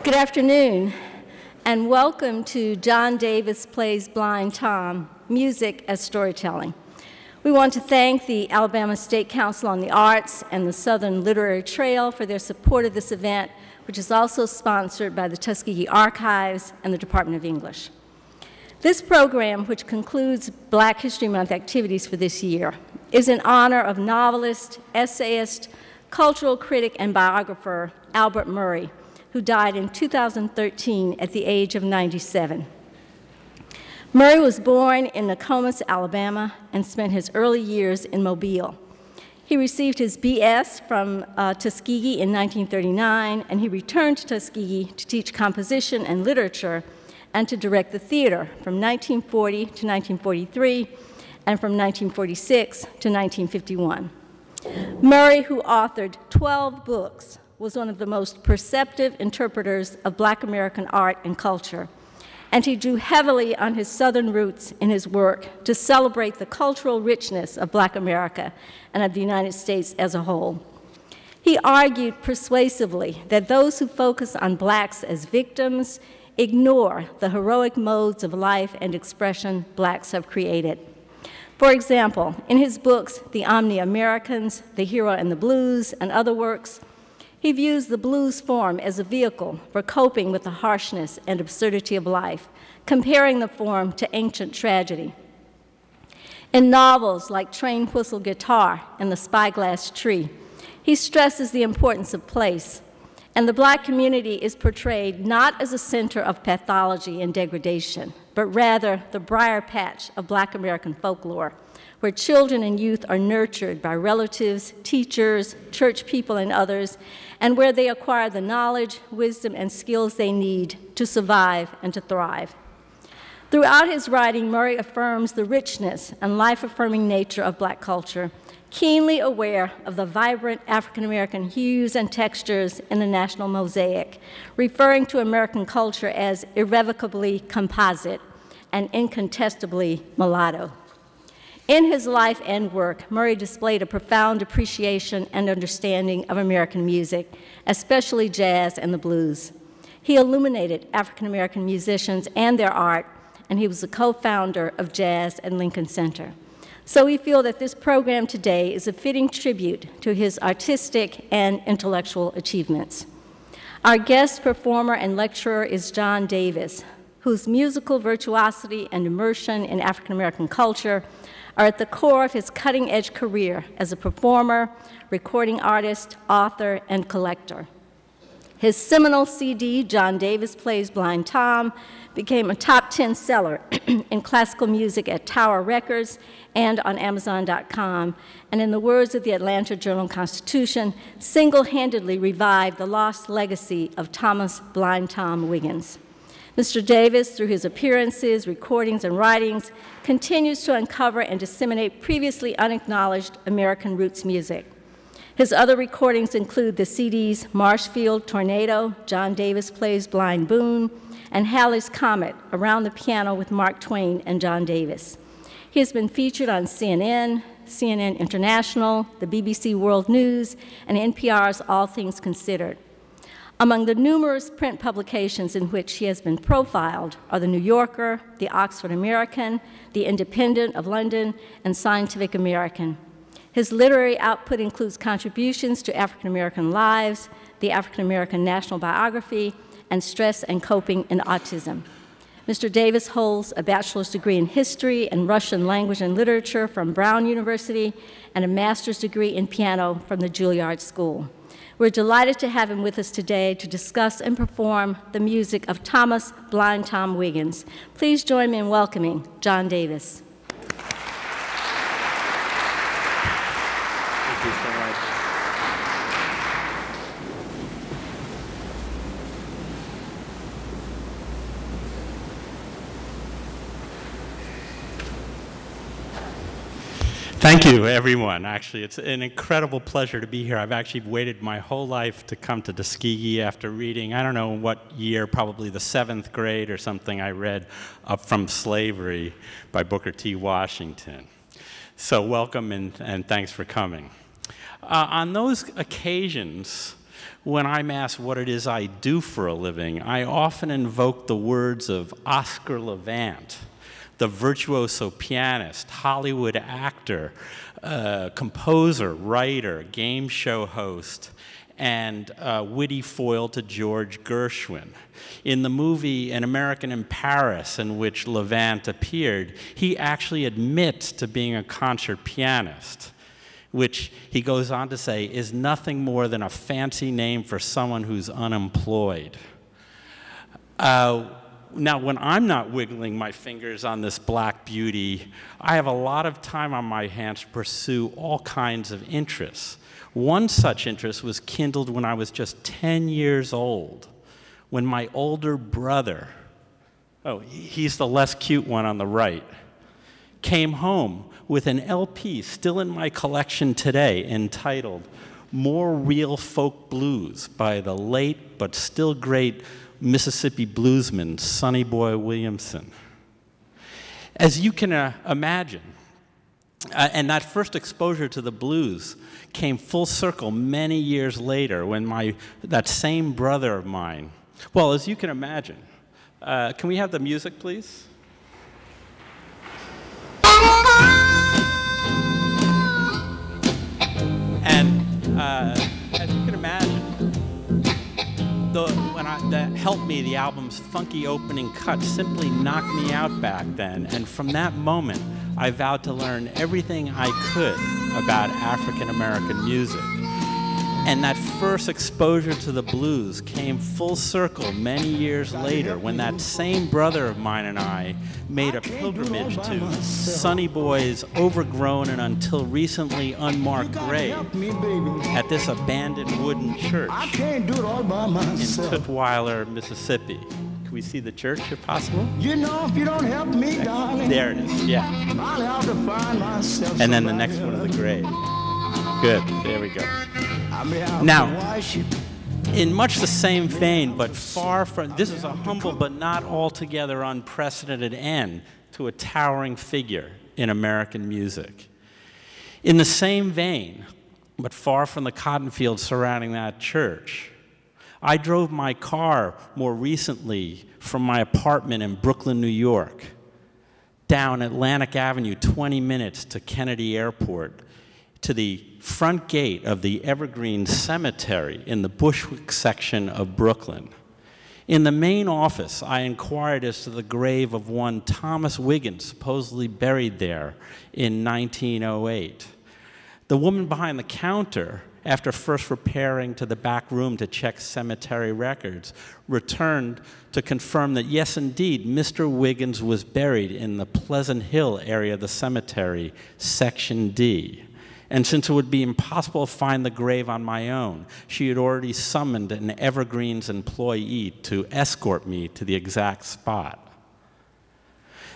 Good afternoon, and welcome to John Davis Plays Blind Tom, Music as Storytelling. We want to thank the Alabama State Council on the Arts and the Southern Literary Trail for their support of this event, which is also sponsored by the Tuskegee Archives and the Department of English. This program, which concludes Black History Month activities for this year, is in honor of novelist, essayist, cultural critic, and biographer Albert Murray, who died in 2013 at the age of 97. Murray was born in Nokomis, Alabama, and spent his early years in Mobile. He received his BS from Tuskegee in 1939, and he returned to Tuskegee to teach composition and literature and to direct the theater from 1940 to 1943 and from 1946 to 1951. Murray, who authored 12 books, was one of the most perceptive interpreters of Black American art and culture, and he drew heavily on his Southern roots in his work to celebrate the cultural richness of Black America and of the United States as a whole. He argued persuasively that those who focus on Blacks as victims ignore the heroic modes of life and expression Blacks have created. For example, in his books, The Omni-Americans, The Hero and the Blues, and other works, he views the blues form as a vehicle for coping with the harshness and absurdity of life, comparing the form to ancient tragedy. In novels like Train Whistle Guitar and The Spyglass Tree, he stresses the importance of place, and the Black community is portrayed not as a center of pathology and degradation, but rather the briar patch of Black American folklore, where children and youth are nurtured by relatives, teachers, church people, and others, and where they acquire the knowledge, wisdom, and skills they need to survive and to thrive. Throughout his writing, Murray affirms the richness and life-affirming nature of Black culture, keenly aware of the vibrant African-American hues and textures in the national mosaic, referring to American culture as irrevocably composite and incontestably mulatto. In his life and work, Murray displayed a profound appreciation and understanding of American music, especially jazz and the blues. He illuminated African-American musicians and their art, and he was the co-founder of Jazz at Lincoln Center. So we feel that this program today is a fitting tribute to his artistic and intellectual achievements. Our guest performer and lecturer is John Davis, whose musical virtuosity and immersion in African-American culture are at the core of his cutting-edge career as a performer, recording artist, author, and collector. His seminal CD, John Davis Plays Blind Tom, became a top 10 seller in classical music at Tower Records and on Amazon.com, and in the words of the Atlanta Journal-Constitution, single-handedly revived the lost legacy of Thomas Blind Tom Wiggins. Mr. Davis, through his appearances, recordings, and writings, continues to uncover and disseminate previously unacknowledged American roots music. His other recordings include the CDs Marshfield Tornado, John Davis Plays Blind Boon, and Halley's Comet, Around the Piano with Mark Twain and John Davis. He has been featured on CNN, CNN International, the BBC World News, and NPR's All Things Considered. Among the numerous print publications in which he has been profiled are The New Yorker, The Oxford American, The Independent of London, and Scientific American. His literary output includes contributions to African American lives, the African American National Biography, and Stress and Coping in Autism. Mr. Davis holds a bachelor's degree in history and Russian language and literature from Brown University and a master's degree in piano from the Juilliard School. We're delighted to have him with us today to discuss and perform the music of Thomas Blind Tom Wiggins. Please join me in welcoming John Davis. Thank you so much. Thank you, everyone. Actually, it's an incredible pleasure to be here. I've actually waited my whole life to come to Tuskegee after reading, I don't know what year, probably the 7th grade or something, I read Up From Slavery by Booker T. Washington. So welcome and thanks for coming. On those occasions When I'm asked what it is I do for a living, I often invoke the words of Oscar Levant, the virtuoso pianist, Hollywood actor, composer, writer, game show host, and witty foil to George Gershwin. In the movie An American in Paris, in which Levant appeared, he actually admits to being a concert pianist, which he goes on to say is nothing more than a fancy name for someone who's unemployed. Now, when I'm not wiggling my fingers on this black beauty, I have a lot of time on my hands to pursue all kinds of interests. One such interest was kindled when I was just 10 years old, when my older brother, oh, he's the less cute one on the right, came home with an LP still in my collection today entitled More Real Folk Blues by the late but still great Mississippi bluesman Sonny Boy Williamson. As you can imagine, and that first exposure to the blues came full circle many years later when that same brother of mine, well, as you can imagine, can we have the music, please? And as you can imagine, that helped me, the album's funky opening cut simply knocked me out back then. And from that moment, I vowed to learn everything I could about African American music. And that first exposure to the blues came full circle many years later when that same brother of mine and I made a pilgrimage to Sonny Boy's overgrown and until recently unmarked grave at this abandoned wooden church in Tutwiler, Mississippi. Can we see the church if possible? You know, if you don't help me, darling, there it is, yeah. I'll have to find myself. And then the next one is the grave. Good, there we go. Now, in much the same vein, but far from, this is a humble but not altogether unprecedented end to a towering figure in American music. In the same vein, but far from the cotton fields surrounding that church, I drove my car more recently from my apartment in Brooklyn, New York, down Atlantic Avenue 20 minutes to Kennedy Airport, to the front gate of the Evergreen Cemetery in the Bushwick section of Brooklyn. In the main office, I inquired as to the grave of one Thomas Wiggins, supposedly buried there in 1908. The woman behind the counter, after first repairing to the back room to check cemetery records, returned to confirm that yes, indeed, Mr. Wiggins was buried in the Pleasant Hill area of the cemetery, Section D. And since it would be impossible to find the grave on my own, she had already summoned an Evergreens employee to escort me to the exact spot.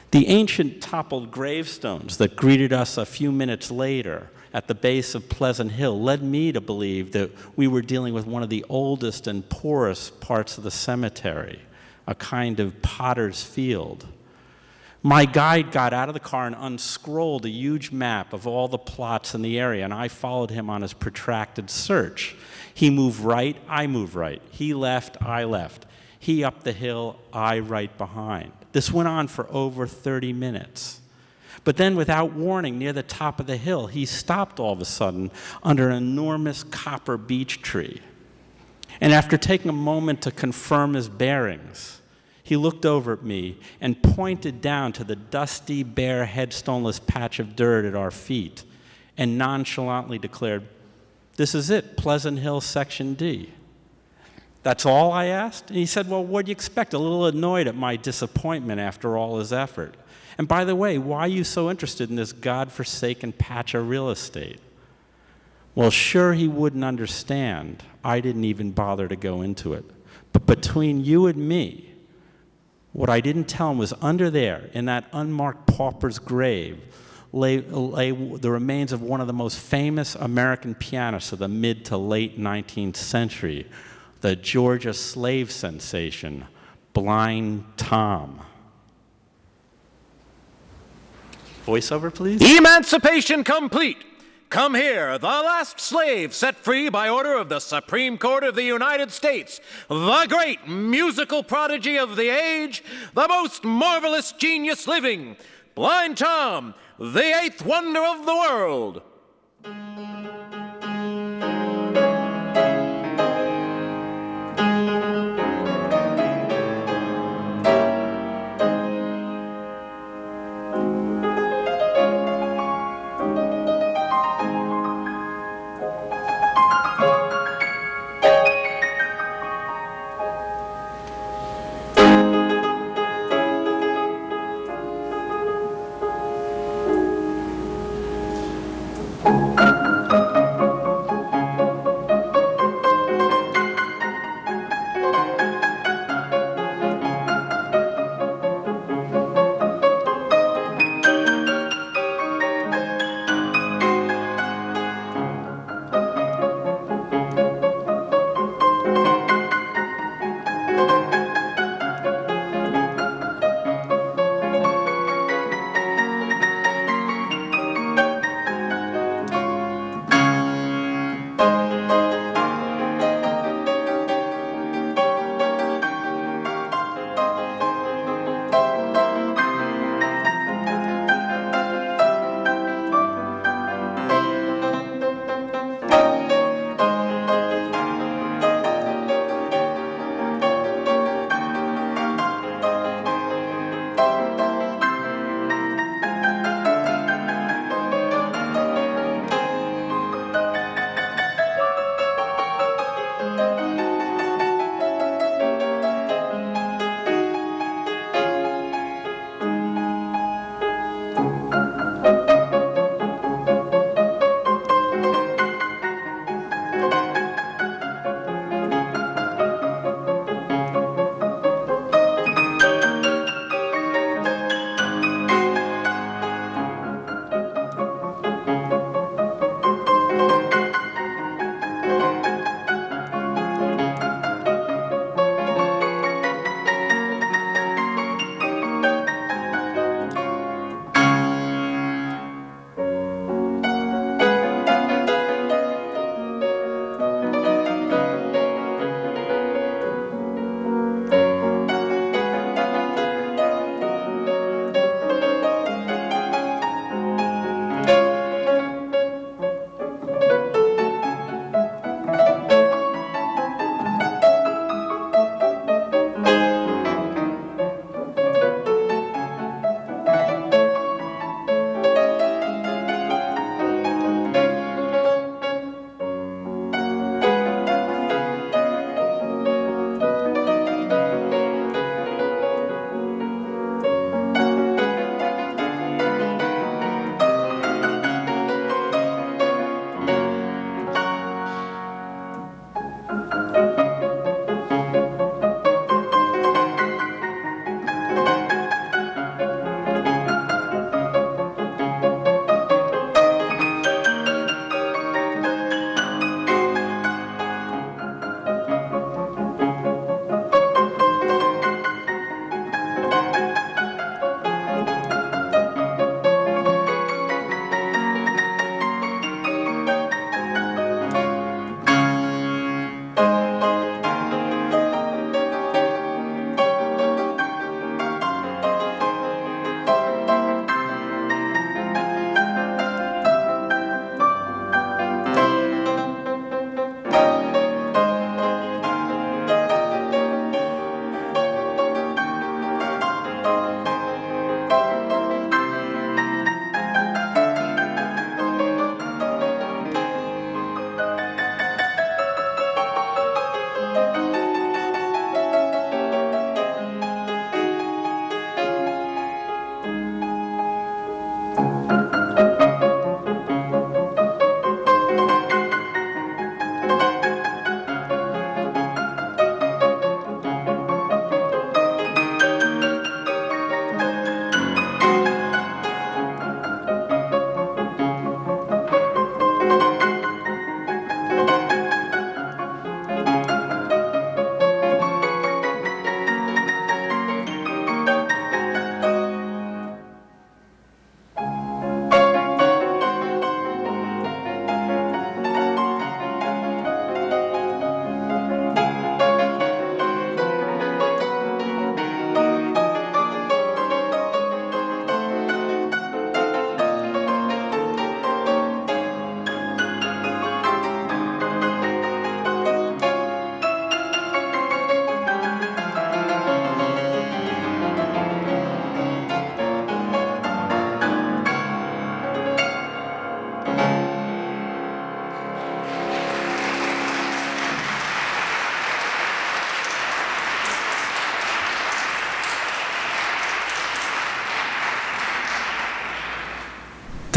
The ancient toppled gravestones that greeted us a few minutes later at the base of Pleasant Hill led me to believe that we were dealing with one of the oldest and poorest parts of the cemetery, a kind of potter's field. My guide got out of the car and unscrolled a huge map of all the plots in the area, and I followed him on his protracted search. He moved right, I moved right. He left, I left. He up the hill, I right behind. This went on for over 30 minutes. But then, without warning, near the top of the hill, he stopped all of a sudden under an enormous copper beech tree. And after taking a moment to confirm his bearings, he looked over at me and pointed down to the dusty, bare, headstoneless patch of dirt at our feet and nonchalantly declared, "This is it, Pleasant Hill, Section D." "That's all?" I asked. And he said, "Well, what do you expect?" A little annoyed at my disappointment after all his effort. "And by the way, why are you so interested in this godforsaken patch of real estate?" Well, sure he wouldn't understand. I didn't even bother to go into it. But between you and me, what I didn't tell him was under there, in that unmarked pauper's grave, lay the remains of one of the most famous American pianists of the mid to late 19th century, the Georgia slave sensation, Blind Tom. Voiceover, please. Emancipation complete. Come here, the last slave set free by order of the Supreme Court of the United States, the great musical prodigy of the age, the most marvelous genius living, Blind Tom, the eighth wonder of the world.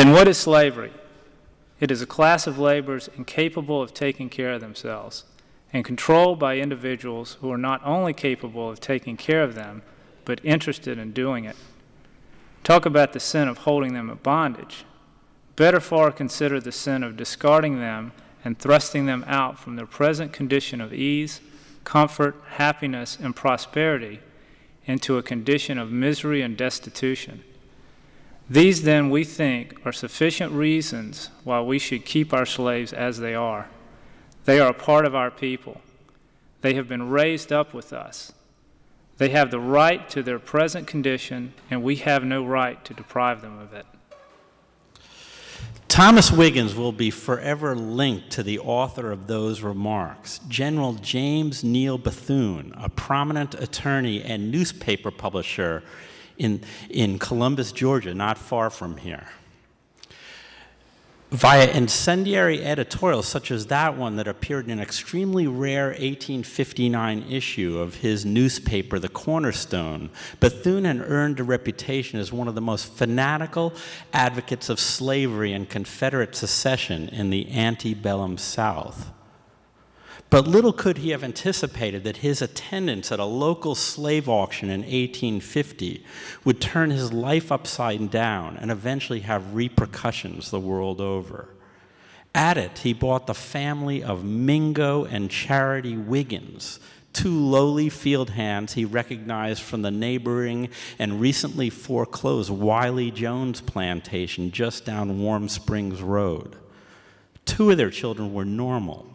Then what is slavery? It is a class of laborers incapable of taking care of themselves and controlled by individuals who are not only capable of taking care of them, but interested in doing it. Talk about the sin of holding them in bondage. Better far consider the sin of discarding them and thrusting them out from their present condition of ease, comfort, happiness, and prosperity into a condition of misery and destitution. These, then, we think, are sufficient reasons why we should keep our slaves as they are. They are a part of our people. They have been raised up with us. They have the right to their present condition, and we have no right to deprive them of it. Thomas Wiggins will be forever linked to the author of those remarks, General James Neal Bethune, a prominent attorney and newspaper publisher in Columbus, Georgia, not far from here. Via incendiary editorials such as that one that appeared in an extremely rare 1859 issue of his newspaper, The Cornerstone, Bethune had earned a reputation as one of the most fanatical advocates of slavery and Confederate secession in the antebellum South. But little could he have anticipated that his attendance at a local slave auction in 1850 would turn his life upside down and eventually have repercussions the world over. At it, he bought the family of Mingo and Charity Wiggins, two lowly field hands he recognized from the neighboring and recently foreclosed Wiley Jones plantation just down Warm Springs Road. Two of their children were normal,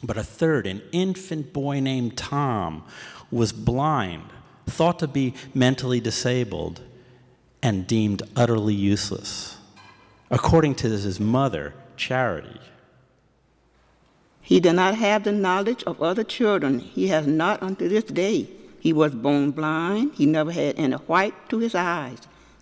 but a third, an infant boy named Tom, was blind, thought to be mentally disabled, and deemed utterly useless. According to his mother, Charity, he did not have the knowledge of other children. He has not unto this day. He was born blind. He never had any white to his eyes.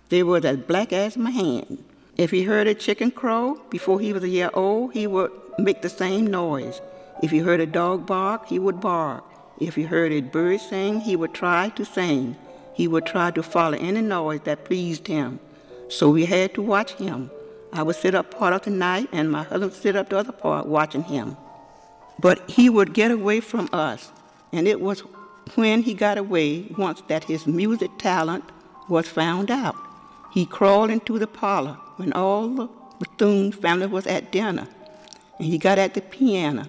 They were as black as my hand. If he heard a chicken crow before he was a year old, he would make the same noise. If he heard a dog bark, he would bark. If he heard a bird sing, he would try to sing. He would try to follow any noise that pleased him. So we had to watch him. I would sit up part of the night, and my husband would sit up the other part watching him. But he would get away from us, and it was when he got away once that his music talent was found out. He crawled into the parlor when all the Bethune family was at dinner, and he got at the piano.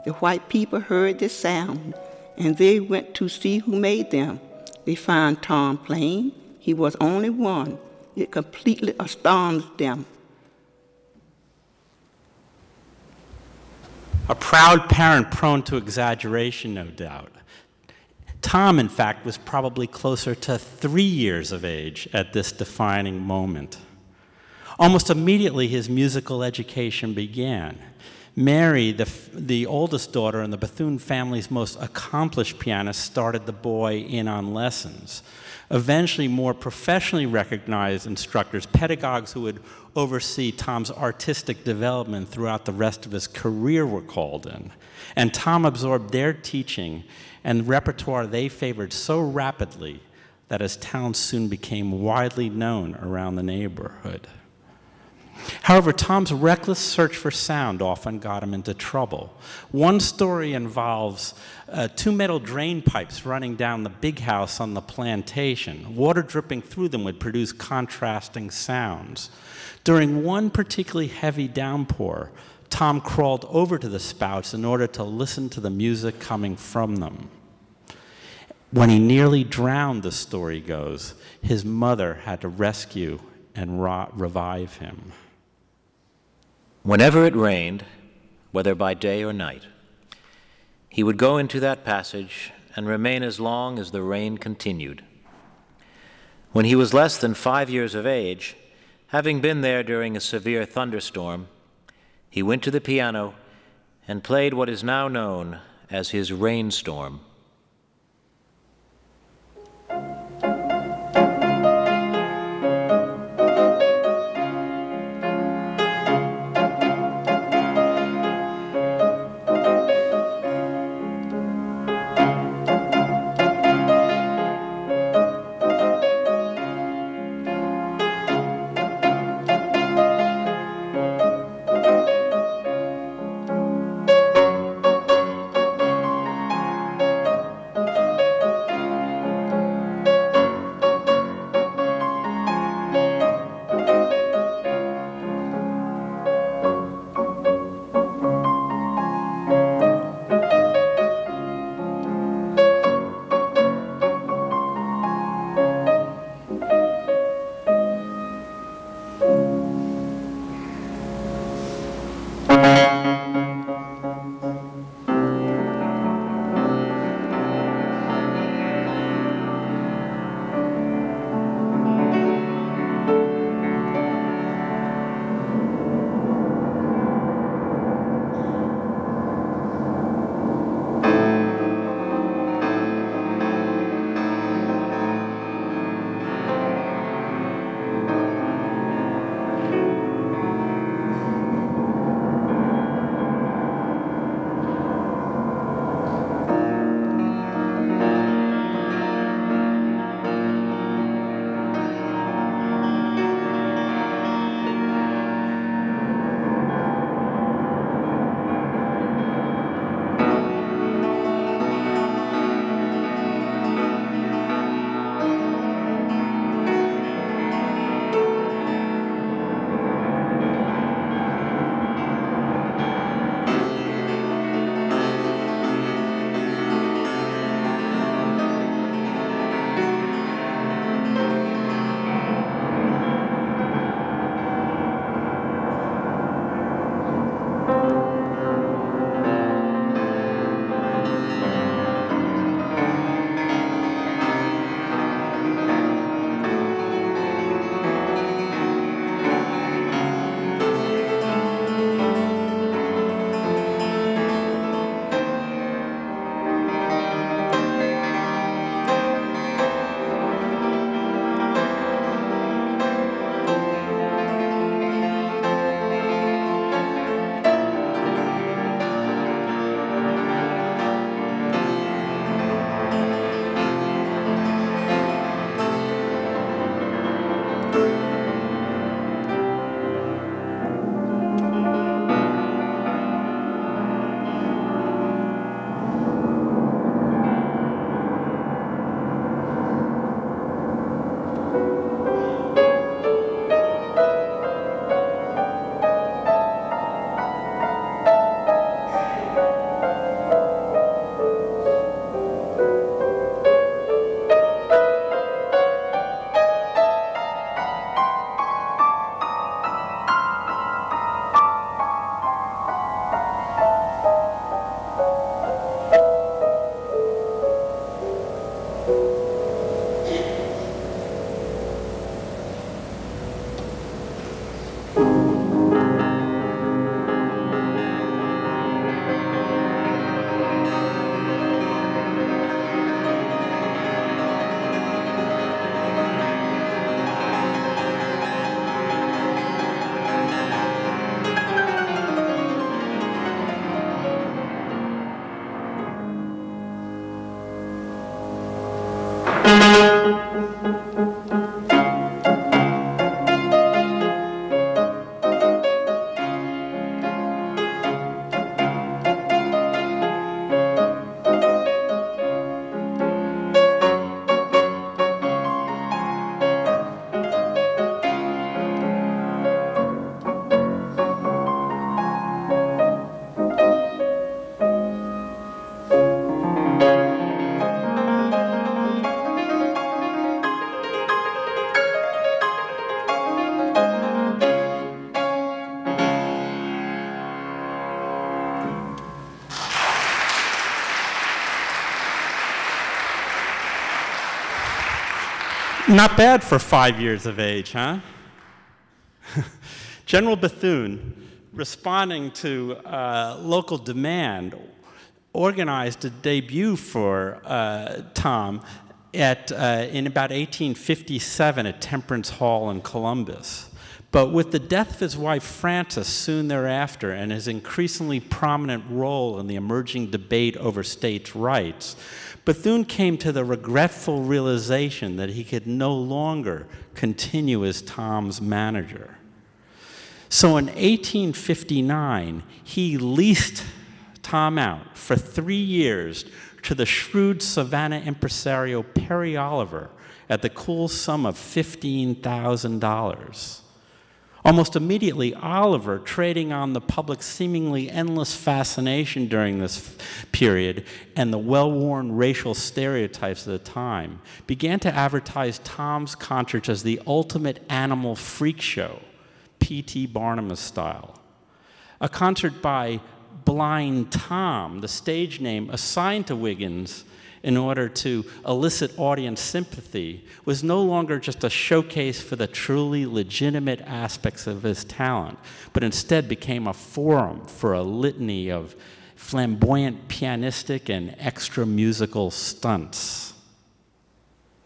The white people heard this sound, and they went to see who made them. They found Tom playing. He was only one. It completely astonished them. a proud parent prone to exaggeration, no doubt. Tom, in fact, was probably closer to 3 years of age at this defining moment. Almost immediately, his musical education began. Mary, the oldest daughter and the Bethune family's most accomplished pianist, started the boy in on lessons. Eventually, more professionally recognized instructors, pedagogues who would oversee Tom's artistic development throughout the rest of his career, were called in. And Tom absorbed their teaching and repertoire they favored so rapidly that his talents soon became widely known around the neighborhood. However, Tom's reckless search for sound often got him into trouble. One story involves 2 metal drain pipes running down the big house on the plantation. Water dripping through them would produce contrasting sounds. During one particularly heavy downpour, Tom crawled over to the spouts in order to listen to the music coming from them. When he nearly drowned, the story goes, his mother had to rescue and revive him. Whenever it rained, whether by day or night, he would go into that passage and remain as long as the rain continued. When he was less than 5 years of age, having been there during a severe thunderstorm, he went to the piano and played what is now known as his rainstorm. Not bad for 5 years of age, huh? General Bethune, responding to local demand, organized a debut for Tom in about 1857 at Temperance Hall in Columbus. But with the death of his wife Frances soon thereafter and his increasingly prominent role in the emerging debate over states' rights, Bethune came to the regretful realization that he could no longer continue as Tom's manager. So in 1859, he leased Tom out for 3 years to the shrewd Savannah impresario Perry Oliver at the cool sum of $15,000. Almost immediately, Oliver, trading on the public's seemingly endless fascination during this period and the well-worn racial stereotypes of the time, began to advertise Tom's concerts as the ultimate animal freak show, P.T. Barnum style. A concert by Blind Tom, the stage name assigned to Wiggins in order to elicit audience sympathy, was no longer just a showcase for the truly legitimate aspects of his talent, but instead became a forum for a litany of flamboyant pianistic and extra musical stunts.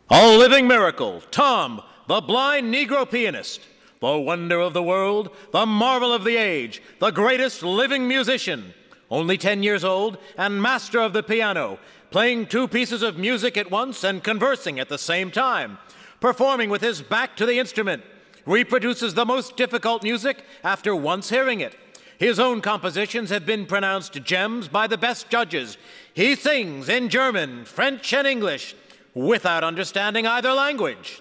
A living miracle, Tom, the blind Negro pianist, the wonder of the world, the marvel of the age, the greatest living musician, only 10 years old and master of the piano, playing 2 pieces of music at once and conversing at the same time, performing with his back to the instrument, reproduces the most difficult music after once hearing it. His own compositions have been pronounced gems by the best judges. He sings in German, French, and English without understanding either language.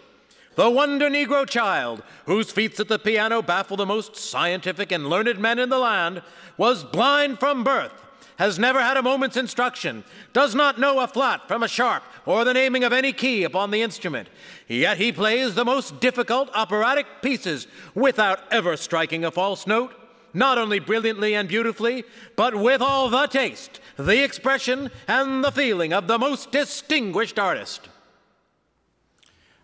The wonder Negro child, whose feats at the piano baffle the most scientific and learned men in the land, was blind from birth, has never had a moment's instruction, does not know a flat from a sharp or the naming of any key upon the instrument. Yet he plays the most difficult operatic pieces without ever striking a false note, not only brilliantly and beautifully, but with all the taste, the expression, and the feeling of the most distinguished artist.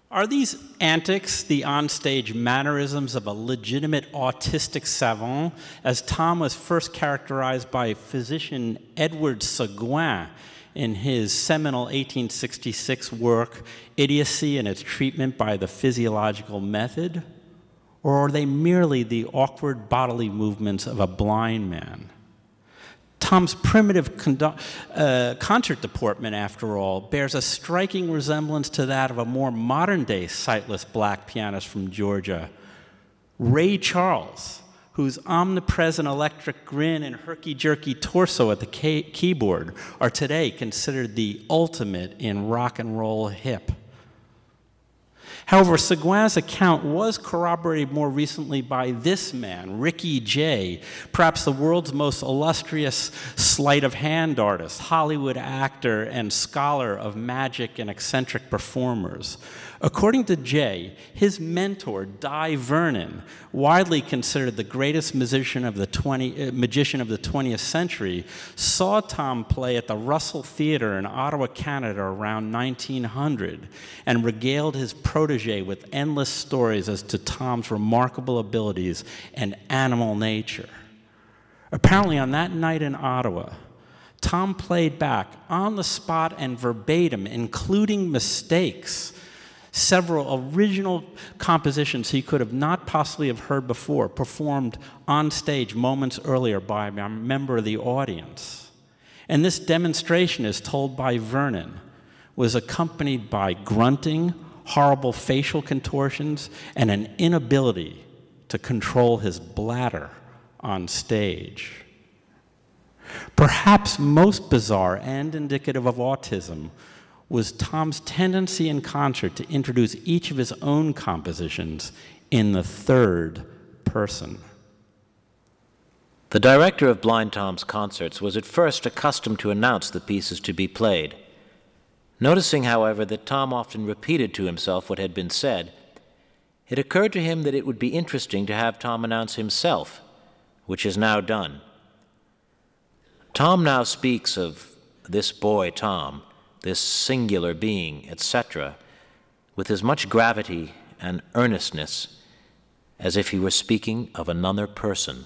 Are these antics the onstage mannerisms of a legitimate autistic savant, as Tom was first characterized by physician Edward Seguin in his seminal 1866 work, Idiocy and Its Treatment by the Physiological Method? Or are they merely the awkward bodily movements of a blind man? Tom's primitive concert deportment, after all, bears a striking resemblance to that of a more modern-day sightless black pianist from Georgia, Ray Charles, whose omnipresent electric grin and herky-jerky torso at the keyboard are today considered the ultimate in rock and roll hip. However, Seguin's account was corroborated more recently by this man, Ricky Jay, perhaps the world's most illustrious sleight of hand artist, Hollywood actor, and scholar of magic and eccentric performers. According to Jay, his mentor, Di Vernon, widely considered the greatest magician of the 20th century, saw Tom play at the Russell Theatre in Ottawa, Canada around 1900, and regaled his protege with endless stories as to Tom's remarkable abilities and animal nature. Apparently, on that night in Ottawa, Tom played back on the spot and verbatim, including mistakes, several original compositions he could have not possibly have heard before, performed on stage moments earlier by a member of the audience. And this demonstration, as told by Vernon, was accompanied by grunting, horrible facial contortions, and an inability to control his bladder on stage. Perhaps most bizarre and indicative of autism was Tom's tendency in concert to introduce each of his own compositions in the third person. The director of Blind Tom's concerts was at first accustomed to announce the pieces to be played. Noticing, however, that Tom often repeated to himself what had been said, it occurred to him that it would be interesting to have Tom announce himself, which is now done. Tom now speaks of this boy Tom, this singular being, etc., with as much gravity and earnestness as if he were speaking of another person.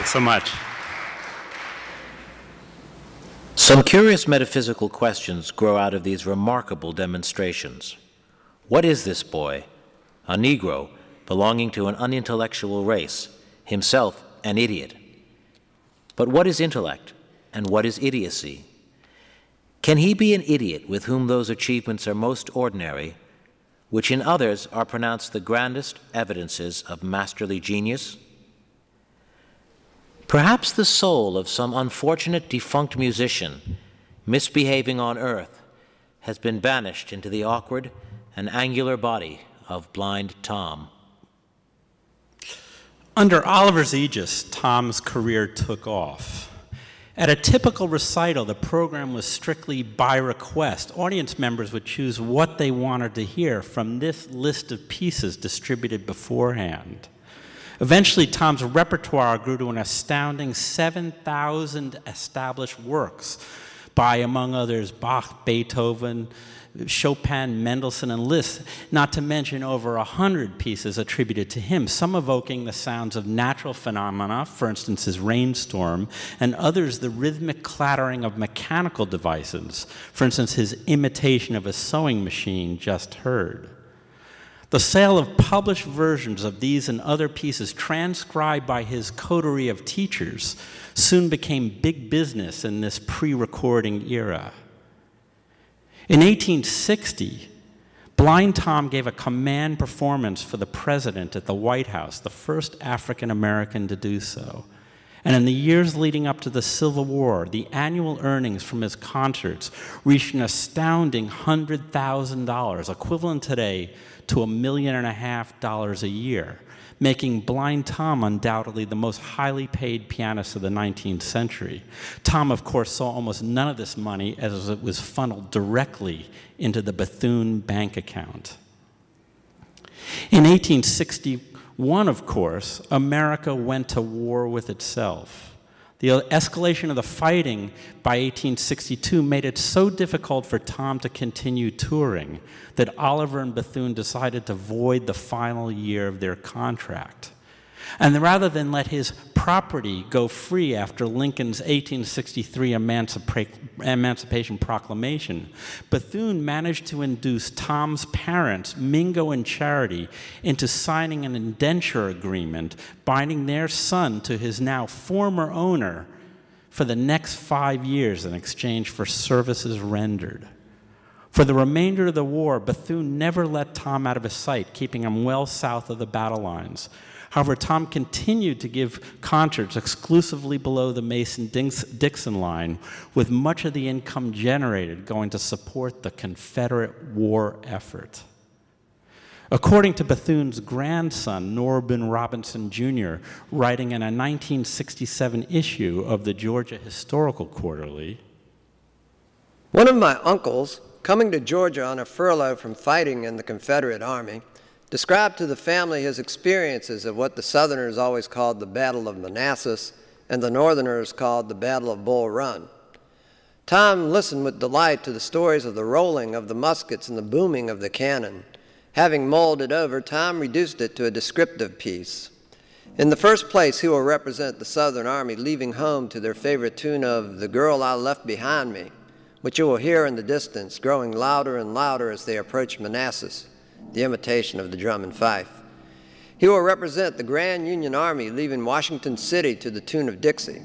Thanks so much. Some curious metaphysical questions grow out of these remarkable demonstrations. What is this boy? A Negro belonging to an unintellectual race, himself an idiot. But what is intellect and what is idiocy? Can he be an idiot with whom those achievements are most ordinary, which in others are pronounced the grandest evidences of masterly genius? Perhaps the soul of some unfortunate defunct musician, misbehaving on earth, has been banished into the awkward and angular body of blind Tom. Under Oliver's aegis, Tom's career took off. At a typical recital, the program was strictly by request. Audience members would choose what they wanted to hear from this list of pieces distributed beforehand. Eventually, Tom's repertoire grew to an astounding 7,000 established works by, among others, Bach, Beethoven, Chopin, Mendelssohn, and Liszt, not to mention over 100 pieces attributed to him, some evoking the sounds of natural phenomena, for instance, his rainstorm, and others the rhythmic clattering of mechanical devices, for instance, his imitation of a sewing machine just heard. The sale of published versions of these and other pieces transcribed by his coterie of teachers soon became big business in this pre-recording era. In 1860, Blind Tom gave a command performance for the president at the White House, the first African American to do so. And in the years leading up to the Civil War, the annual earnings from his concerts reached an astounding $100,000, equivalent today to $1.5 million a year, making Blind Tom undoubtedly the most highly paid pianist of the 19th century. Tom, of course, saw almost none of this money as it was funneled directly into the Bethune bank account. In 1861, of course, America went to war with itself. The escalation of the fighting by 1862 made it so difficult for Tom to continue touring that Oliver and Bethune decided to void the final year of their contract. And rather than let his property go free after Lincoln's 1863 Emancipation Proclamation, Bethune managed to induce Tom's parents, Mingo and Charity, into signing an indenture agreement binding their son to his now former owner for the next 5 years in exchange for services rendered. For the remainder of the war, Bethune never let Tom out of his sight, keeping him well south of the battle lines. However, Tom continued to give concerts exclusively below the Mason-Dixon line, with much of the income generated going to support the Confederate war effort. According to Bethune's grandson, Norman Robinson Jr., writing in a 1967 issue of the Georgia Historical Quarterly, "One of my uncles, coming to Georgia on a furlough from fighting in the Confederate Army, described to the family his experiences of what the Southerners always called the Battle of Manassas and the Northerners called the Battle of Bull Run. Tom listened with delight to the stories of the rolling of the muskets and the booming of the cannon. Having mulled it over, Tom reduced it to a descriptive piece. In the first place, he will represent the Southern Army leaving home to their favorite tune of "The Girl I Left Behind Me," which you will hear in the distance, growing louder and louder as they approach Manassas, the imitation of the drum and fife. He will represent the Grand Union Army leaving Washington City to the tune of Dixie.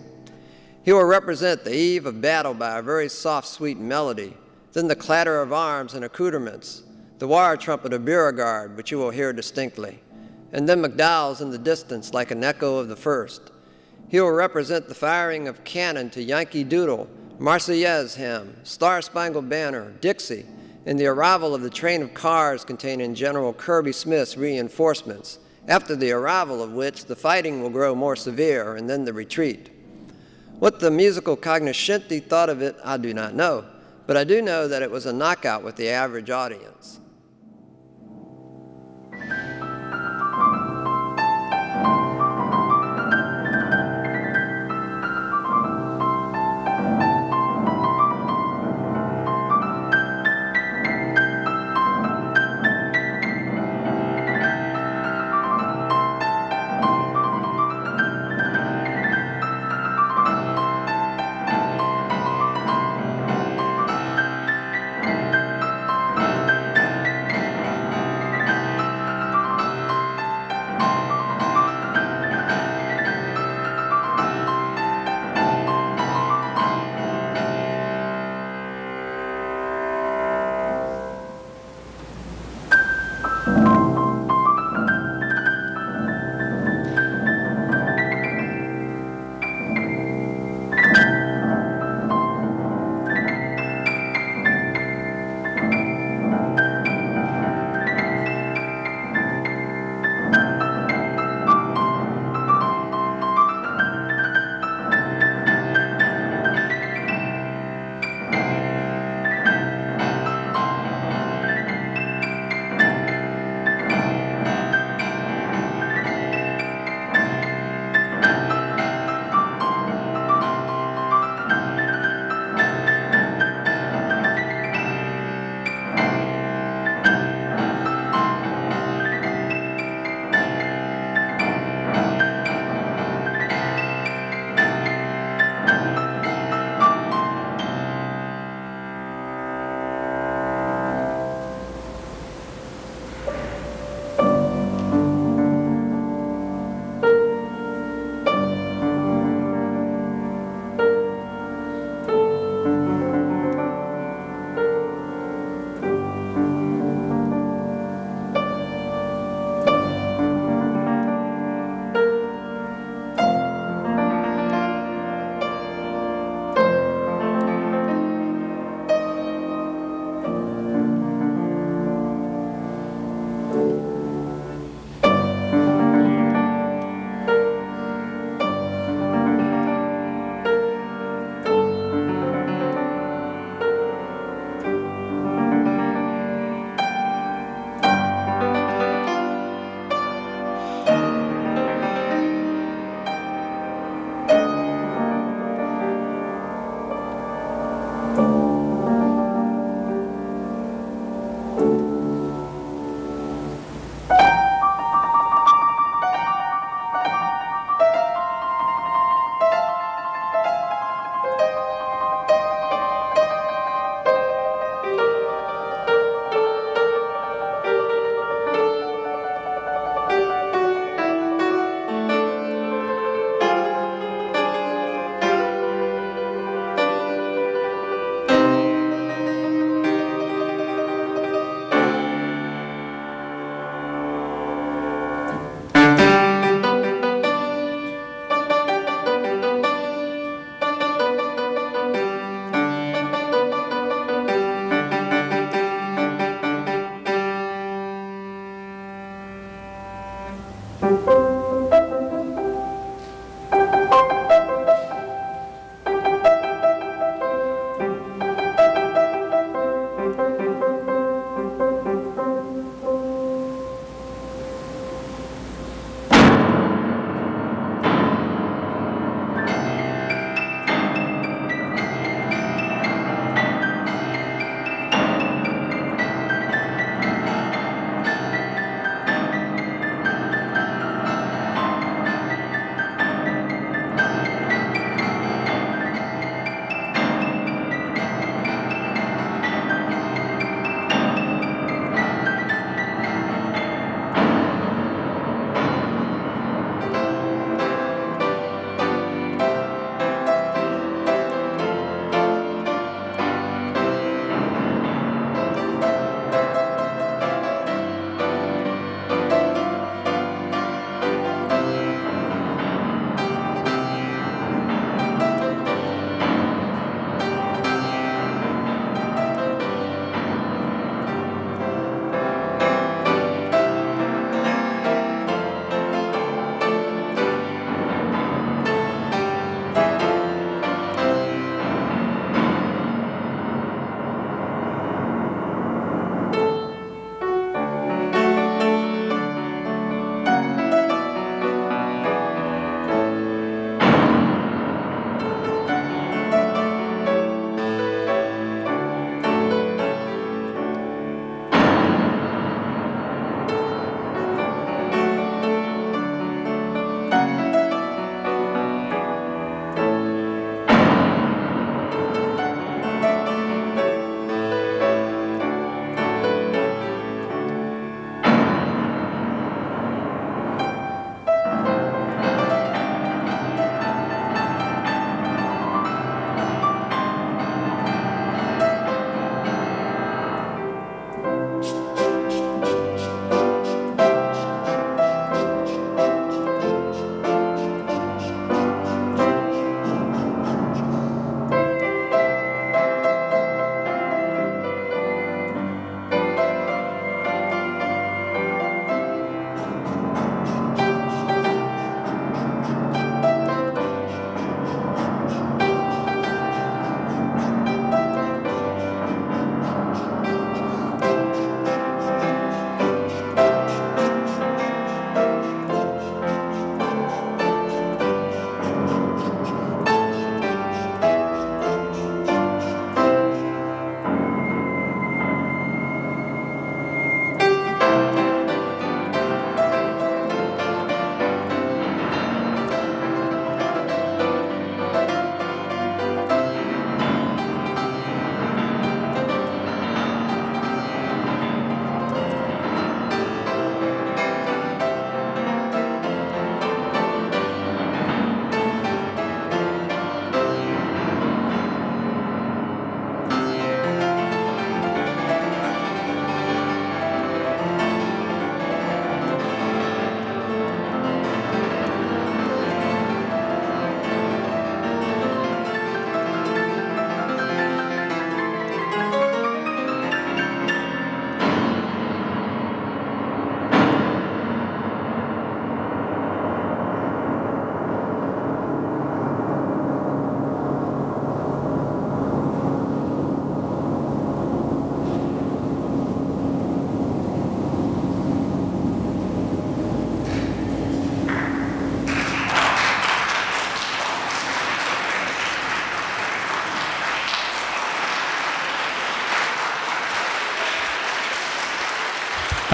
He will represent the eve of battle by a very soft, sweet melody, then the clatter of arms and accoutrements, the wire trumpet of Beauregard, which you will hear distinctly, and then McDowell's in the distance like an echo of the first. He will represent the firing of cannon to Yankee Doodle, Marseillaise hymn, Star-Spangled Banner, Dixie, and the arrival of the train of cars containing General Kirby Smith's reinforcements, after the arrival of which the fighting will grow more severe and then the retreat. What the musical cognoscenti thought of it, I do not know, but I do know that it was a knockout with the average audience.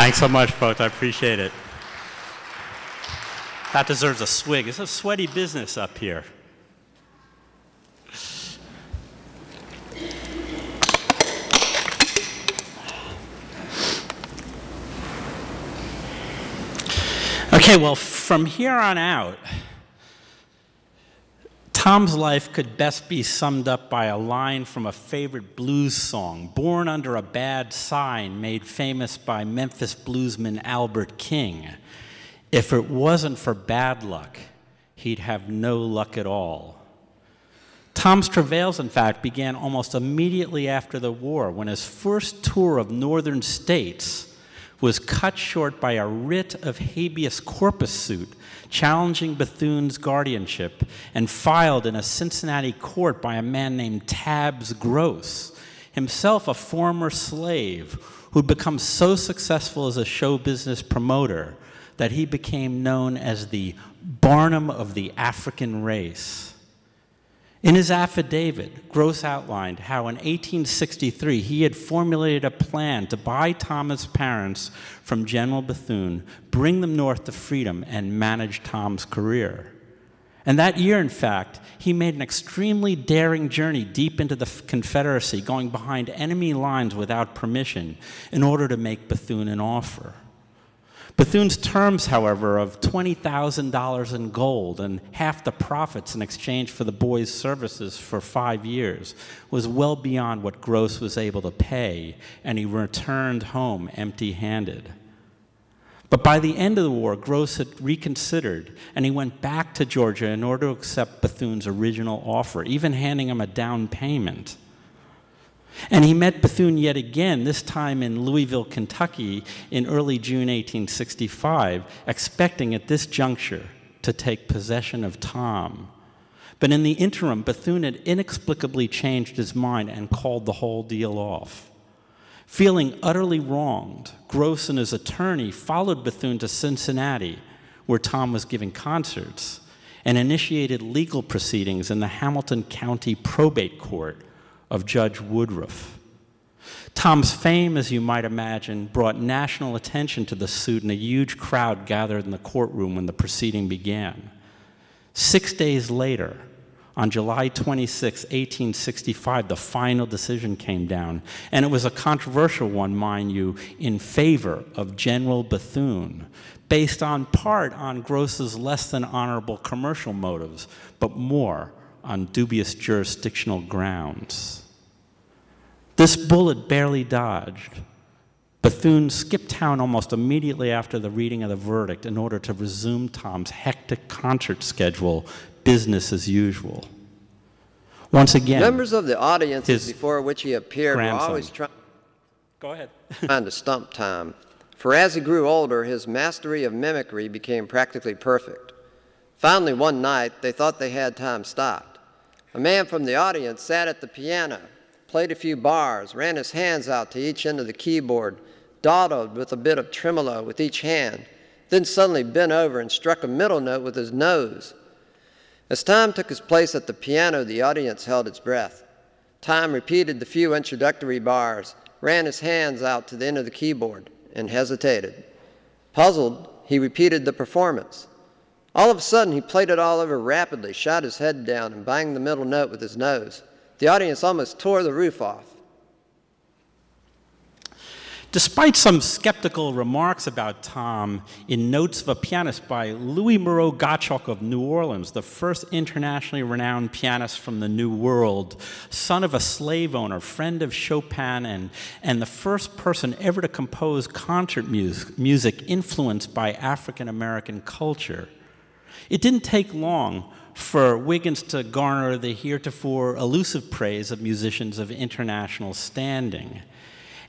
Thanks so much, folks. I appreciate it. That deserves a swig. It's a sweaty business up here. Okay, well, from here on out, Tom's life could best be summed up by a line from a favorite blues song, born under a bad sign made famous by Memphis bluesman Albert King. If it wasn't for bad luck, he'd have no luck at all. Tom's travails, in fact, began almost immediately after the war, when his first tour of northern states was cut short by a writ of habeas corpus suit challenging Bethune's guardianship and filed in a Cincinnati court by a man named Tabbs Gross, himself a former slave who'd become so successful as a show business promoter that he became known as the Barnum of the African race. In his affidavit, Gross outlined how in 1863 he had formulated a plan to buy Tom's parents from General Bethune, bring them north to freedom, and manage Tom's career. And that year, in fact, he made an extremely daring journey deep into the Confederacy, going behind enemy lines without permission in order to make Bethune an offer. Bethune's terms, however, of $20,000 in gold and half the profits in exchange for the boy's services for 5 years was well beyond what Gross was able to pay, and he returned home empty-handed. But by the end of the war, Gross had reconsidered, and he went back to Georgia in order to accept Bethune's original offer, even handing him a down payment. And he met Bethune yet again, this time in Louisville, Kentucky, in early June 1865, expecting at this juncture to take possession of Tom. But in the interim, Bethune had inexplicably changed his mind and called the whole deal off. Feeling utterly wronged, Gross and his attorney followed Bethune to Cincinnati, where Tom was giving concerts, and initiated legal proceedings in the Hamilton County Probate Court of Judge Woodruff. Tom's fame, as you might imagine, brought national attention to the suit, and a huge crowd gathered in the courtroom when the proceeding began. 6 days later, on July 26, 1865, the final decision came down, and it was a controversial one, mind you, in favor of General Bethune, based on part on Gross's less than honorable commercial motives, but more on dubious jurisdictional grounds. This bullet barely dodged. Bethune skipped town almost immediately after the reading of the verdict in order to resume Tom's hectic concert schedule, business as usual. Once again, members of the audiences before which he appeared were always trying to stump Tom, for as he grew older, his mastery of mimicry became practically perfect. Finally, one night, they thought they had Tom stopped. A man from the audience sat at the piano, played a few bars, ran his hands out to each end of the keyboard, dawdled with a bit of tremolo with each hand, then suddenly bent over and struck a middle note with his nose. As Tom took his place at the piano, the audience held its breath. Tom repeated the few introductory bars, ran his hands out to the end of the keyboard, and hesitated. Puzzled, he repeated the performance. All of a sudden, he played it all over rapidly, shot his head down, and banged the middle note with his nose. The audience almost tore the roof off. Despite some skeptical remarks about Tom in Notes of a Pianist by Louis Moreau Gottschalk of New Orleans, the first internationally renowned pianist from the New World, son of a slave owner, friend of Chopin, and the first person ever to compose concert music influenced by African-American culture, it didn't take long for Wiggins to garner the heretofore elusive praise of musicians of international standing.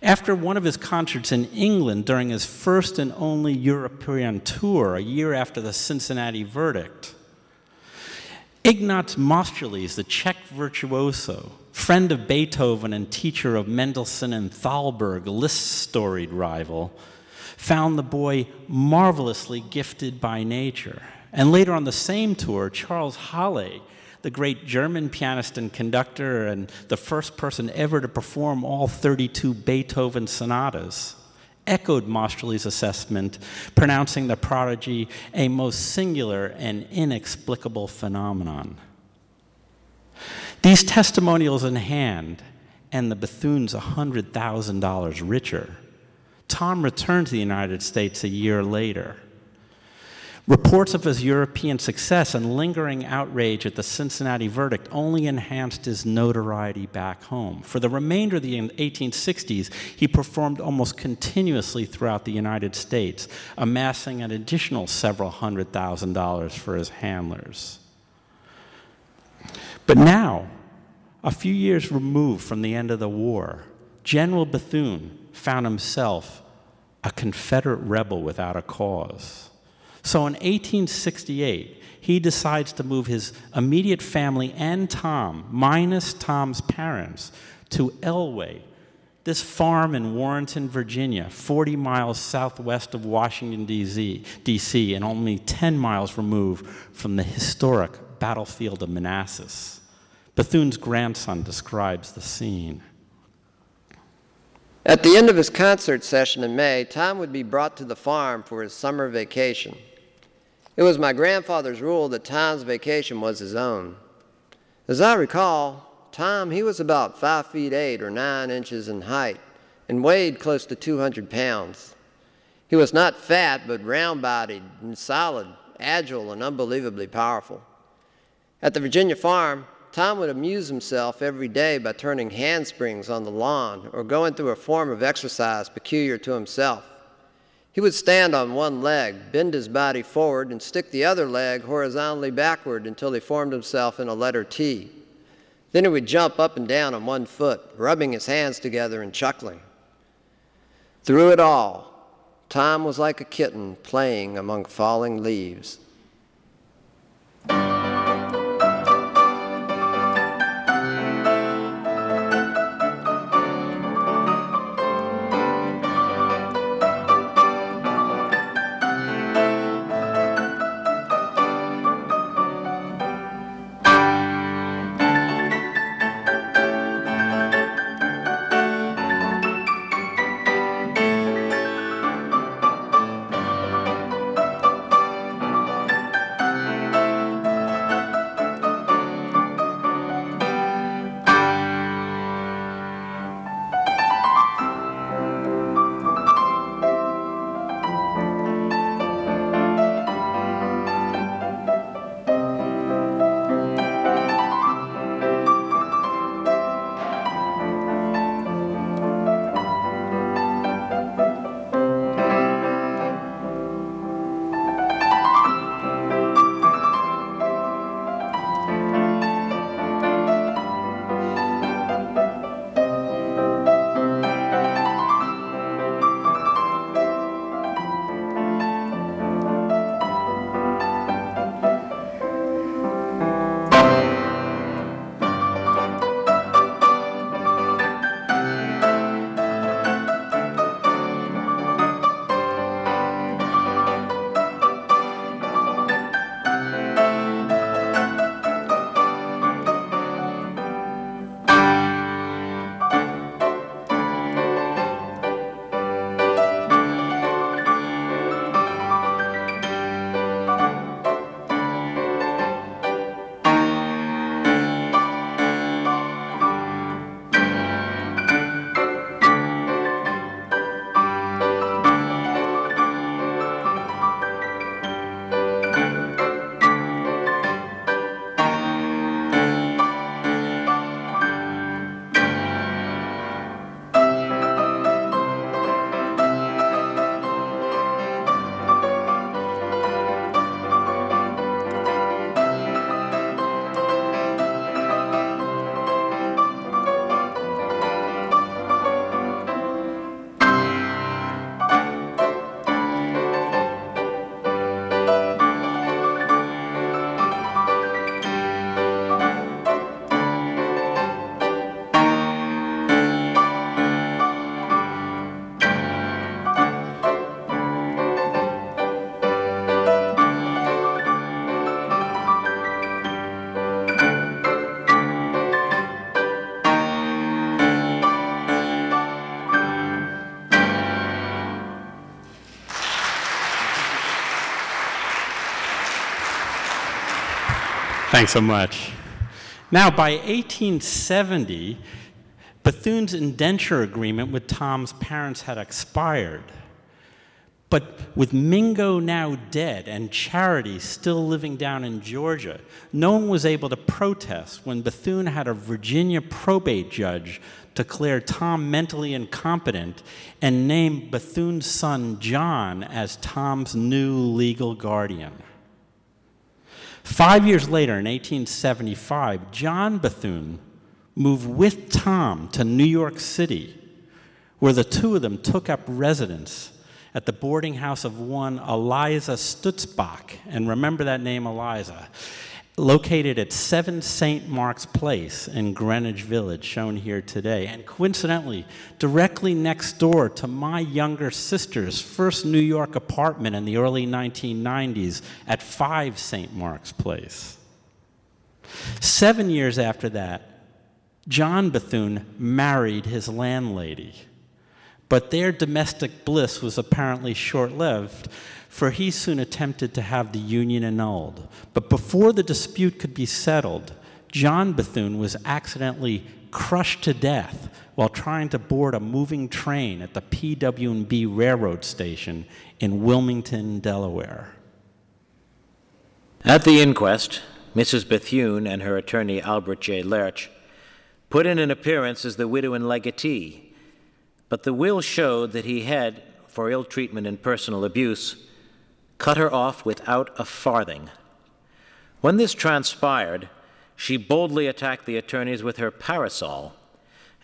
After one of his concerts in England during his first and only European tour, a year after the Cincinnati verdict, Ignaz Moscheles, the Czech virtuoso, friend of Beethoven and teacher of Mendelssohn and Thalberg, Liszt's storied rival, found the boy marvelously gifted by nature. And later on the same tour, Charles Halle, the great German pianist and conductor and the first person ever to perform all 32 Beethoven sonatas, echoed Mostreley's assessment, pronouncing the prodigy a most singular and inexplicable phenomenon. These testimonials in hand, and the Bethunes $100,000 richer, Tom returned to the United States a year later. Reports of his European success and lingering outrage at the Cincinnati verdict only enhanced his notoriety back home. For the remainder of the 1860s, he performed almost continuously throughout the United States, amassing an additional several $100,000 for his handlers. But now, a few years removed from the end of the war, General Bethune found himself a Confederate rebel without a cause. So in 1868, he decides to move his immediate family and Tom, minus Tom's parents, to Elway, this farm in Warrenton, Virginia, 40 miles southwest of Washington, D.C., and only 10 miles removed from the historic battlefield of Manassas. Bethune's grandson describes the scene. At the end of his concert session in May, Tom would be brought to the farm for his summer vacation. It was my grandfather's rule that Tom's vacation was his own. As I recall, Tom, he was about 5 feet 8 or 9 inches in height and weighed close to 200 pounds. He was not fat, but round-bodied and solid, agile, and unbelievably powerful. At the Virginia farm, Tom would amuse himself every day by turning handsprings on the lawn or going through a form of exercise peculiar to himself. He would stand on one leg, bend his body forward, and stick the other leg horizontally backward until he formed himself in a letter T. Then he would jump up and down on one foot, rubbing his hands together and chuckling. Through it all, Tom was like a kitten playing among falling leaves. Thanks so much. Now, by 1870, Bethune's indenture agreement with Tom's parents had expired. But with Mingo now dead and Charity still living down in Georgia, no one was able to protest when Bethune had a Virginia probate judge declare Tom mentally incompetent and name Bethune's son John as Tom's new legal guardian. 5 years later, in 1875, John Bethune moved with Tom to New York City, where the two of them took up residence at the boarding house of one Eliza Stutzbach, and remember that name, Eliza, located at 7 St. Mark's Place in Greenwich Village, shown here today, and coincidentally, directly next door to my younger sister's first New York apartment in the early 1990s at 5 St. Mark's Place. 7 years after that, John Bethune married his landlady. But their domestic bliss was apparently short-lived, for he soon attempted to have the union annulled. But before the dispute could be settled, John Bethune was accidentally crushed to death while trying to board a moving train at the PW&B railroad station in Wilmington, Delaware. At the inquest, Mrs. Bethune and her attorney Albert J. Lerch put in an appearance as the widow and legatee, but the will showed that he had, for ill treatment and personal abuse, cut her off without a farthing. When this transpired, she boldly attacked the attorneys with her parasol,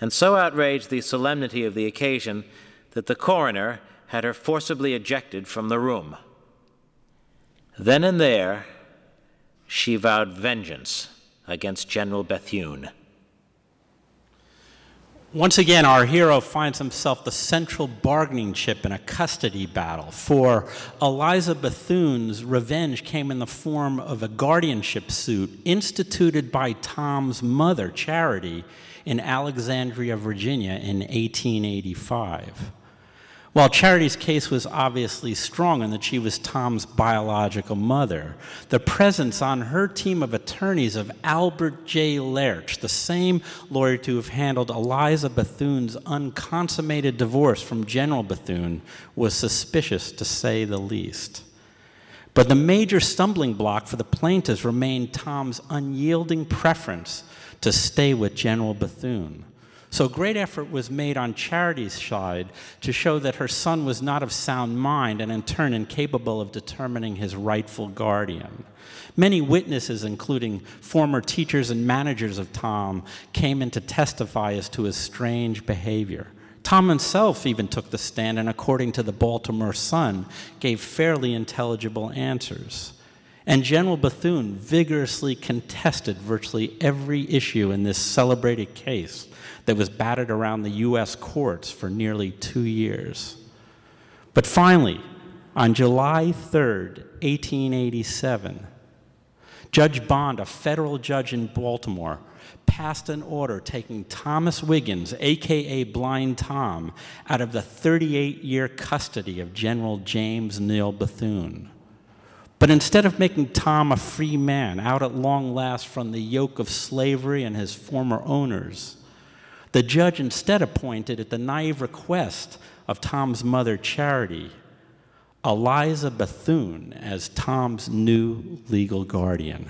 and so outraged the solemnity of the occasion that the coroner had her forcibly ejected from the room. Then and there, she vowed vengeance against General Bethune. Once again, our hero finds himself the central bargaining chip in a custody battle, for Eliza Bethune's revenge came in the form of a guardianship suit instituted by Tom's mother, Charity, in Alexandria, Virginia in 1885. While Charity's case was obviously strong in that she was Tom's biological mother, the presence on her team of attorneys of Albert J. Lerch, the same lawyer to have handled Eliza Bethune's unconsummated divorce from General Bethune, was suspicious to say the least. But the major stumbling block for the plaintiffs remained Tom's unyielding preference to stay with General Bethune. So great effort was made on Charity's side to show that her son was not of sound mind and in turn incapable of determining his rightful guardian. Many witnesses, including former teachers and managers of Tom, came in to testify as to his strange behavior. Tom himself even took the stand and, according to the Baltimore Sun, gave fairly intelligible answers. And General Bethune vigorously contested virtually every issue in this celebrated case that was batted around the U.S. courts for nearly 2 years. But finally, on July 3rd, 1887, Judge Bond, a federal judge in Baltimore, passed an order taking Thomas Wiggins, a.k.a. Blind Tom, out of the 38-year custody of General James Neal Bethune. But instead of making Tom a free man, out at long last from the yoke of slavery and his former owners, the judge instead appointed, at the naive request of Tom's mother, Charity, Eliza Bethune as Tom's new legal guardian.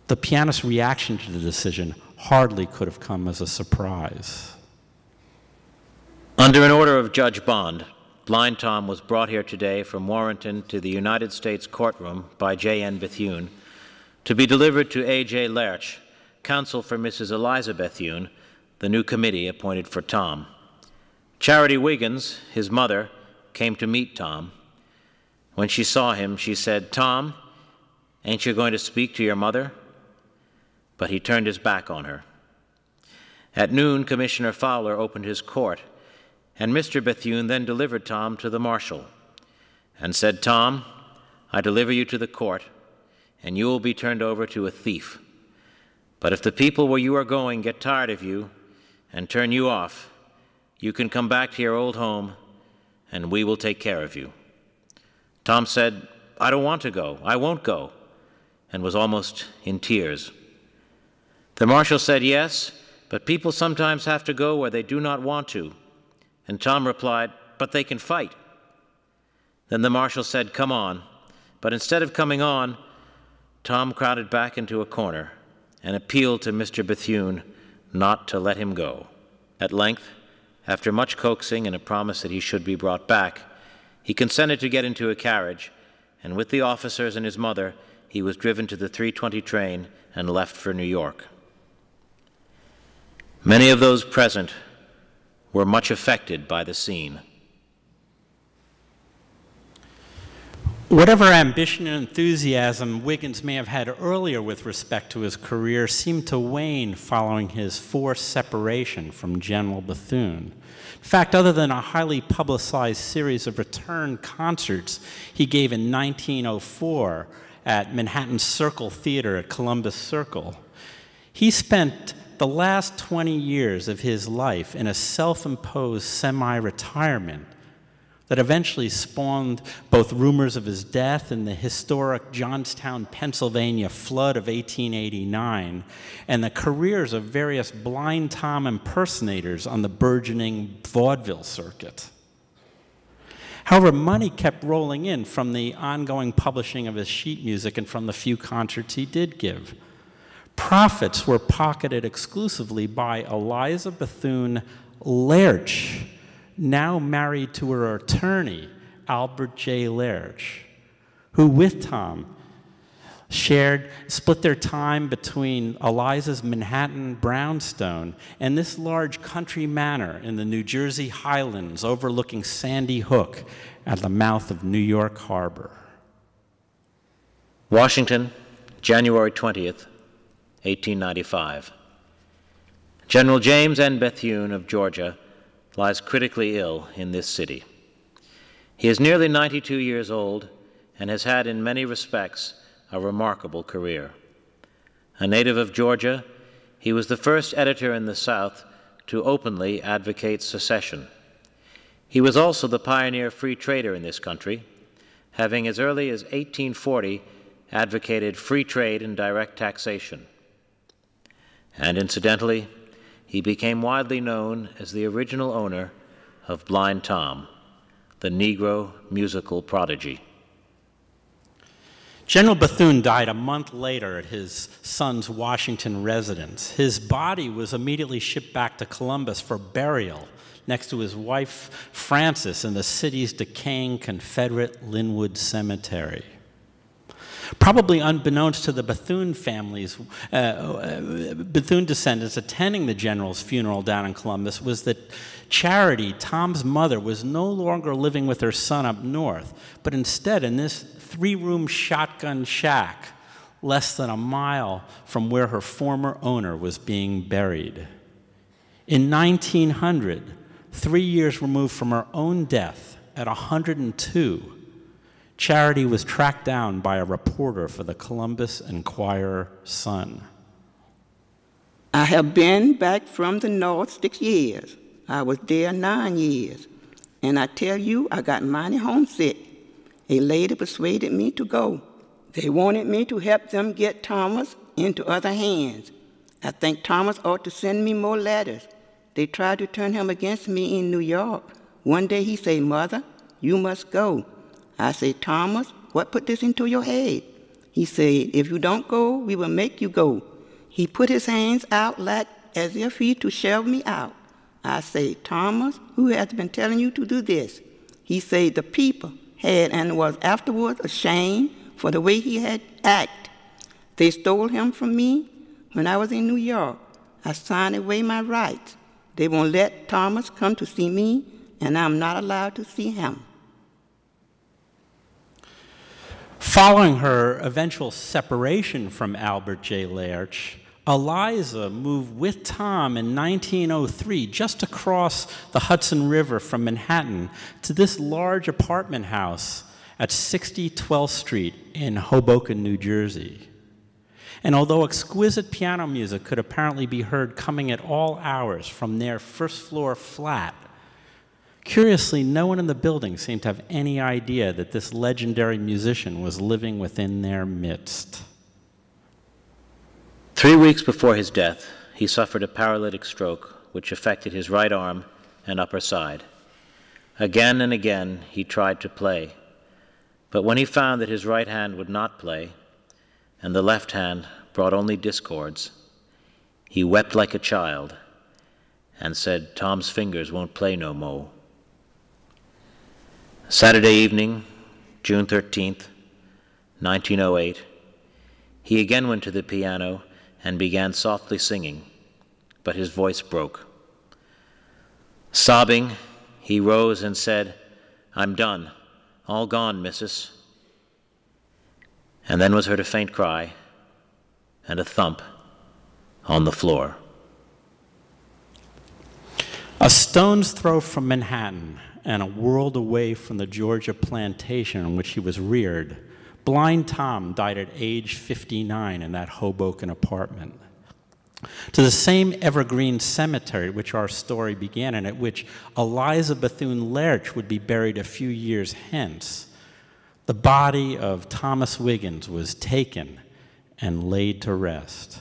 The pianist's reaction to the decision hardly could have come as a surprise. Under an order of Judge Bond, Blind Tom was brought here today from Warrenton to the United States courtroom by J.N. Bethune to be delivered to A.J. Lerch, counsel for Mrs. Eliza Bethune, the new committee appointed for Tom. Charity Wiggins, his mother, came to meet Tom. When she saw him, she said, "Tom, ain't you going to speak to your mother?" But he turned his back on her. At noon, Commissioner Fowler opened his court, and Mr. Bethune then delivered Tom to the marshal and said, "Tom, I deliver you to the court, and you will be turned over to a thief. But if the people where you are going get tired of you and turn you off, you can come back to your old home, and we will take care of you." Tom said, "I don't want to go. I won't go." and was almost in tears. The marshal said yes, but people sometimes have to go where they do not want to. And Tom replied, but they can fight. Then the marshal said, come on. But instead of coming on, Tom crowded back into a corner and appealed to Mr. Bethune not to let him go. At length, after much coaxing and a promise that he should be brought back, he consented to get into a carriage, and with the officers and his mother, he was driven to the 3:20 train and left for New York. Many of those present were much affected by the scene. Whatever ambition and enthusiasm Wiggins may have had earlier with respect to his career seemed to wane following his forced separation from General Bethune. In fact, other than a highly publicized series of return concerts he gave in 1904 at Manhattan Circle Theater at Columbus Circle, he spent the last 20 years of his life in a self-imposed semi-retirement that eventually spawned both rumors of his death in the historic Johnstown, Pennsylvania flood of 1889 and the careers of various Blind Tom impersonators on the burgeoning vaudeville circuit. However, money kept rolling in from the ongoing publishing of his sheet music and from the few concerts he did give. Profits were pocketed exclusively by Eliza Bethune Lerch, now married to her attorney, Albert J. Lerch, who with Tom split their time between Eliza's Manhattan brownstone and this large country manor in the New Jersey Highlands overlooking Sandy Hook at the mouth of New York Harbor. Washington, January 20th, 1895. General James N. Bethune of Georgia lies critically ill in this city. He is nearly 92 years old and has had in many respects a remarkable career. A native of Georgia, he was the first editor in the South to openly advocate secession. He was also the pioneer free trader in this country, having as early as 1840 advocated free trade and direct taxation. And incidentally, he became widely known as the original owner of Blind Tom, the Negro musical prodigy. General Bethune died a month later at his son's Washington residence. His body was immediately shipped back to Columbus for burial next to his wife, Frances, in the city's decaying Confederate Linwood Cemetery. Probably unbeknownst to the Bethune family's, Bethune descendants attending the general's funeral down in Columbus was that Charity, Tom's mother, was no longer living with her son up north, but instead in this 3-room shotgun shack less than a mile from where her former owner was being buried. In 1900, 3 years removed from her own death at 102, Charity was tracked down by a reporter for the Columbus Enquirer-Sun. I have been back from the North 6 years. I was there 9 years. And I tell you, I got mighty homesick. A lady persuaded me to go. They wanted me to help them get Thomas into other hands. I think Thomas ought to send me more letters. They tried to turn him against me in New York. One day he said, "Mother, you must go." I said, "Thomas, what put this into your head?" He said, "If you don't go, we will make you go." He put his hands out like as if he to shove me out. I said, "Thomas, who has been telling you to do this?" He said, "The people had, and was afterwards ashamed for the way he had acted. They stole him from me when I was in New York. I signed away my rights. They won't let Thomas come to see me, and I'm not allowed to see him." Following her eventual separation from Albert J. Lerch, Eliza moved with Tom in 1903 just across the Hudson River from Manhattan to this large apartment house at 60 12th Street in Hoboken, New Jersey. And although exquisite piano music could apparently be heard coming at all hours from their first-floor flat, curiously, no one in the building seemed to have any idea that this legendary musician was living within their midst. 3 weeks before his death, he suffered a paralytic stroke which affected his right arm and upper side. Again and again he tried to play, but when he found that his right hand would not play, and the left hand brought only discords, he wept like a child and said, "Tom's fingers won't play no mo." Saturday evening, June 13th, 1908, he again went to the piano and began softly singing, but his voice broke. Sobbing, he rose and said, "I'm done, all gone, missus." And then was heard a faint cry and a thump on the floor. A stone's throw from Manhattan and a world away from the Georgia plantation on which he was reared, Blind Tom died at age 59 in that Hoboken apartment. To the same evergreen cemetery which our story began and at which Eliza Bethune-Lerch would be buried a few years hence, the body of Thomas Wiggins was taken and laid to rest.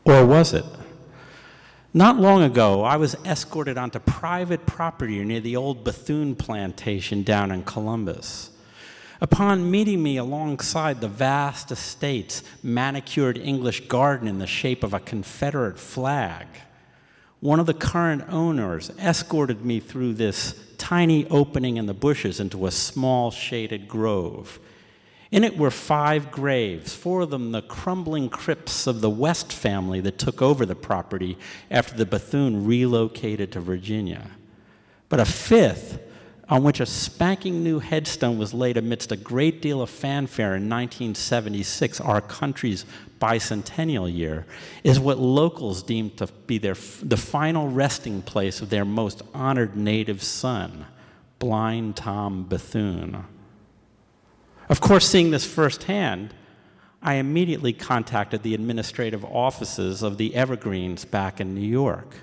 Or was it? Not long ago, I was escorted onto private property near the old Bethune plantation down in Columbus. Upon meeting me alongside the vast estate's manicured English garden in the shape of a Confederate flag, one of the current owners escorted me through this tiny opening in the bushes into a small shaded grove. In it were 5 graves, 4 of them the crumbling crypts of the West family that took over the property after the Bethune relocated to Virginia. But a 5th, on which a spanking new headstone was laid amidst a great deal of fanfare in 1976, our country's bicentennial year, is what locals deem to be the final resting place of their most honored native son, Blind Tom Bethune. Of course, seeing this firsthand, I immediately contacted the administrative offices of the Evergreens back in New York.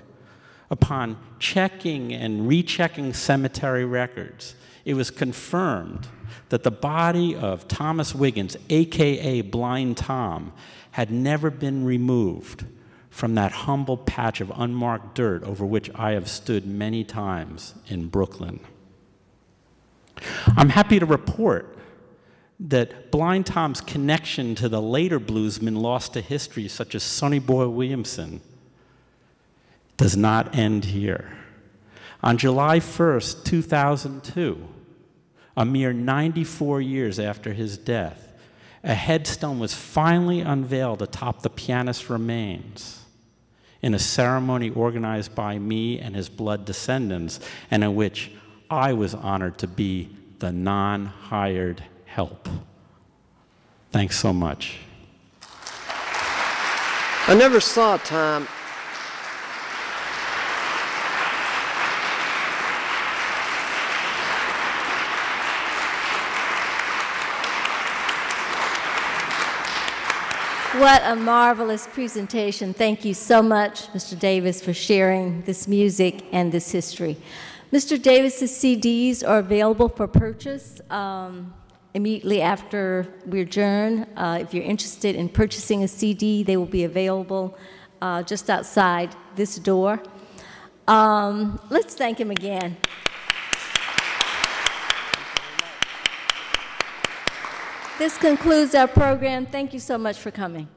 Upon checking and rechecking cemetery records, it was confirmed that the body of Thomas Wiggins, AKA Blind Tom, had never been removed from that humble patch of unmarked dirt over which I have stood many times in Brooklyn. I'm happy to report that Blind Tom's connection to the later bluesmen lost to history, such as Sonny Boy Williamson, does not end here. On July 1st, 2002, a mere 94 years after his death, a headstone was finally unveiled atop the pianist's remains in a ceremony organized by me and his blood descendants, and in which I was honored to be the non-hired help. Thanks so much. I never saw Tom. What a marvelous presentation. Thank you so much, Mr. Davis, for sharing this music and this history. Mr. Davis's CDs are available for purchase immediately after we adjourn. If you're interested in purchasing a CD, they will be available just outside this door. Let's thank him again. This concludes our program. Thank you so much for coming.